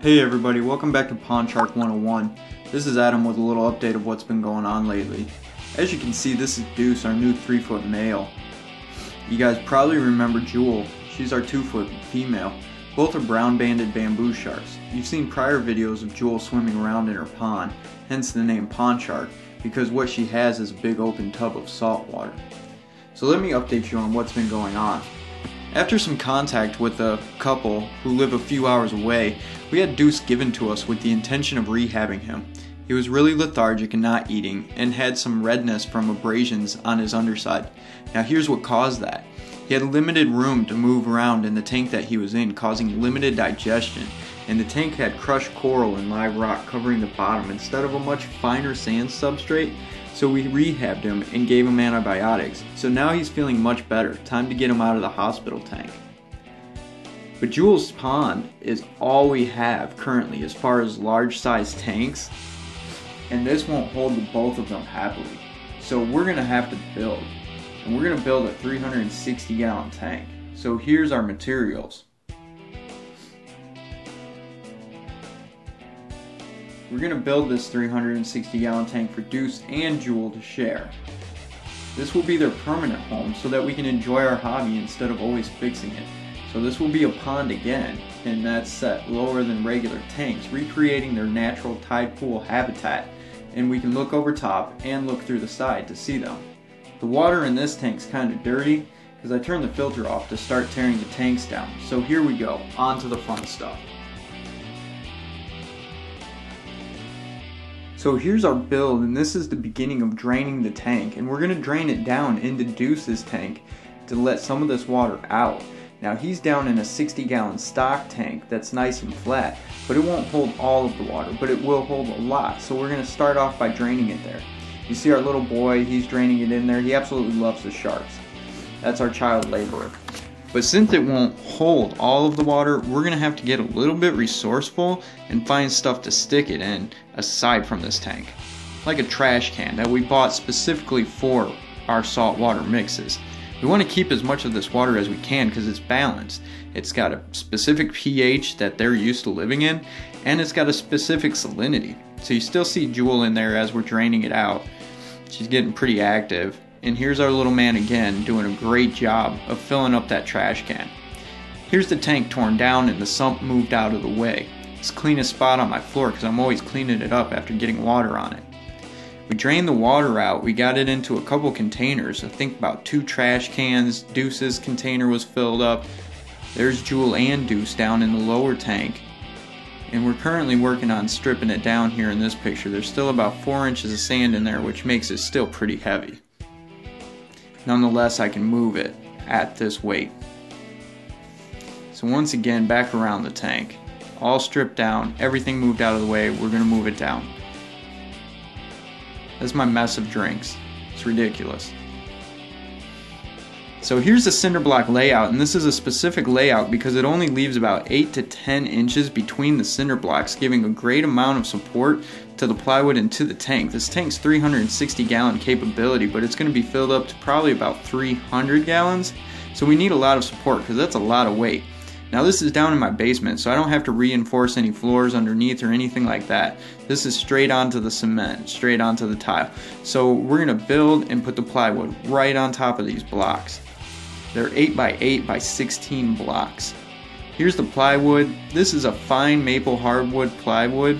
Hey everybody, welcome back to Pawn Shark 101. This is Adam with a little update of what's been going on lately. As you can see, this is Deuce, our new 3-foot male. You guys probably remember Jewel. She's our 2-foot female. Both are brown-banded bamboo sharks. You've seen prior videos of Jewel swimming around in her pond, hence the name Pawn Shark, because what she has is a big open tub of salt water. So let me update you on what's been going on. After some contact with a couple who live a few hours away, we had Deuce given to us with the intention of rehabbing him. He was really lethargic and not eating, and had some redness from abrasions on his underside. Now here's what caused that. He had limited room to move around in the tank that he was in, causing limited digestion, and the tank had crushed coral and live rock covering the bottom instead of a much finer sand substrate. So we rehabbed him and gave him antibiotics. So now he's feeling much better. Time to get him out of the hospital tank. But Jewel's pond is all we have currently as far as large size tanks, and this won't hold the both of them happily. So we're gonna have to build, and we're gonna build a 360 gallon tank. So here's our materials. We're going to build this 360 gallon tank for Deuce and Jewel to share. This will be their permanent home so that we can enjoy our hobby instead of always fixing it. So this will be a pond again, and that's set lower than regular tanks, recreating their natural tide pool habitat, and we can look over top and look through the side to see them. The water in this tank's kind of dirty because I turned the filter off to start tearing the tanks down. So here we go, on to the fun stuff. So here's our build, and this is the beginning of draining the tank, and we're going to drain it down into Deuce's tank to let some of this water out. Now he's down in a 60 gallon stock tank that's nice and flat, but it won't hold all of the water, but it will hold a lot. So we're going to start off by draining it there. You see our little boy, he's draining it in there. He absolutely loves the sharks. That's our child laborer. But since it won't hold all of the water, we're going to have to get a little bit resourceful and find stuff to stick it in aside from this tank. Like a trash can that we bought specifically for our saltwater mixes. We want to keep as much of this water as we can because it's balanced. It's got a specific pH that they're used to living in, and it's got a specific salinity. So you still see Jewel in there as we're draining it out. She's getting pretty active. And here's our little man again doing a great job of filling up that trash can. Here's the tank torn down and the sump moved out of the way. It's the cleanest spot on my floor because I'm always cleaning it up after getting water on it. We drained the water out. We got it into a couple containers. I think about 2 trash cans. Deuce's container was filled up. There's Jewel and Deuce down in the lower tank. And we're currently working on stripping it down here in this picture. There's still about 4 inches of sand in there, which makes it still pretty heavy. Nonetheless, I can move it at this weight. So once again, back around the tank. All stripped down, everything moved out of the way, we're going to move it down. That's my mess of drinks. It's ridiculous. So here's the cinder block layout, and this is a specific layout because it only leaves about 8 to 10 inches between the cinder blocks, giving a great amount of support to the plywood and to the tank. This tank's 360 gallon capability, but it's going to be filled up to probably about 300 gallons. So we need a lot of support because that's a lot of weight. Now this is down in my basement, so I don't have to reinforce any floors underneath or anything like that. This is straight onto the cement, straight onto the tile. So we're going to build and put the plywood right on top of these blocks. They're 8 by 8 by 16 blocks. Here's the plywood. This is a fine maple hardwood plywood.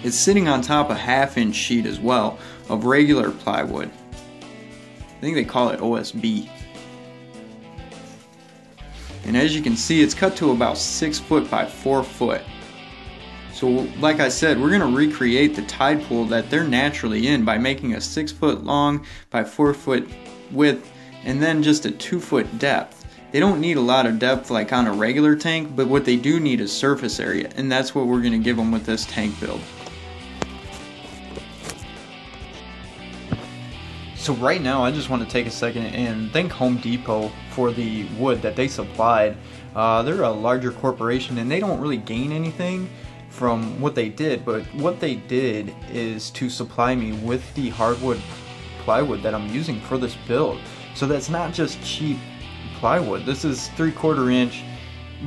It's sitting on top of a 1/2 inch sheet as well of regular plywood. I think they call it OSB. And as you can see, it's cut to about 6 foot by 4 foot. So like I said, we're going to recreate the tide pool that they're naturally in by making a 6 foot long by 4 foot width and then just a 2 foot depth. They don't need a lot of depth like on a regular tank, but what they do need is surface area, and that's what we're going to give them with this tank build. So right now I just want to take a second and thank Home Depot for the wood that they supplied. They're a larger corporation and they don't really gain anything from what they did, but what they did is to supply me with the hardwood plywood that I'm using for this build. So that's not just cheap plywood. This is 3/4 inch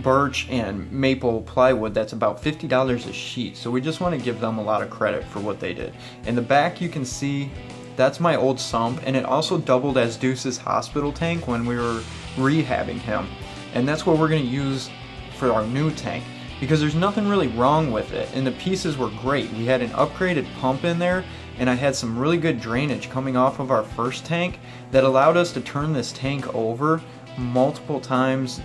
birch and maple plywood that's about $50 a sheet. So we just want to give them a lot of credit for what they did. In the back you can see that's my old sump, and it also doubled as Deuce's hospital tank when we were rehabbing him. And that's what we're going to use for our new tank, because there's nothing really wrong with it, and the pieces were great. We had an upgraded pump in there, and I had some really good drainage coming off of our first tank that allowed us to turn this tank over multiple times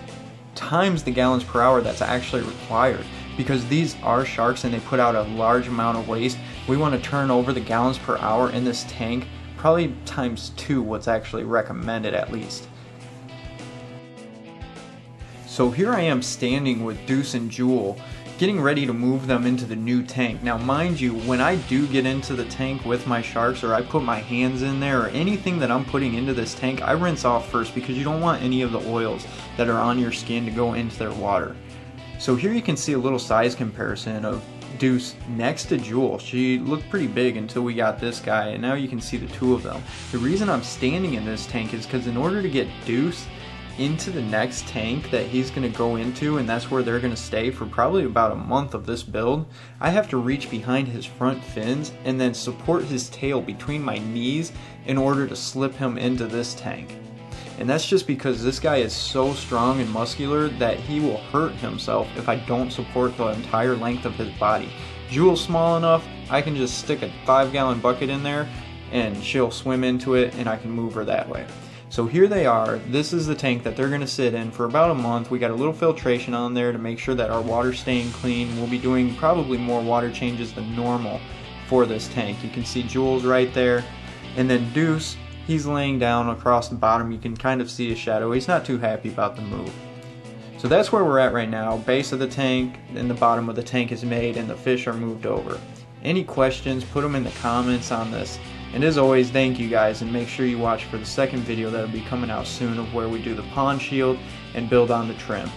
the gallons per hour that's actually required. Because these are sharks and they put out a large amount of waste, we want to turn over the gallons per hour in this tank probably ×2 what's actually recommended at least. So here I am standing with Deuce and Jewel, getting ready to move them into the new tank. Now mind you, when I do get into the tank with my sharks, or I put my hands in there, or anything that I'm putting into this tank, I rinse off first, because you don't want any of the oils that are on your skin to go into their water. So here you can see a little size comparison of Deuce next to Jewel. She looked pretty big until we got this guy, and now you can see the two of them. The reason I'm standing in this tank is because in order to get Deuce into the next tank that he's going to go into, and that's where they're going to stay for probably about a month of this build, I have to reach behind his front fins and then support his tail between my knees in order to slip him into this tank. And that's just because this guy is so strong and muscular that he will hurt himself if I don't support the entire length of his body. Jewel's small enough, I can just stick a 5-gallon bucket in there and she'll swim into it and I can move her that way. So here they are. This is the tank that they're going to sit in for about a month. We got a little filtration on there to make sure that our water's staying clean. We'll be doing probably more water changes than normal for this tank. You can see Jewel's right there, and then Deuce, he's laying down across the bottom. You can kind of see his shadow. He's not too happy about the move. So that's where we're at right now. Base of the tank and the bottom of the tank is made and the fish are moved over. Any questions, put them in the comments on this. And as always, thank you guys, and make sure you watch for the second video that'll be coming out soon of where we do the pond shield and build on the trim.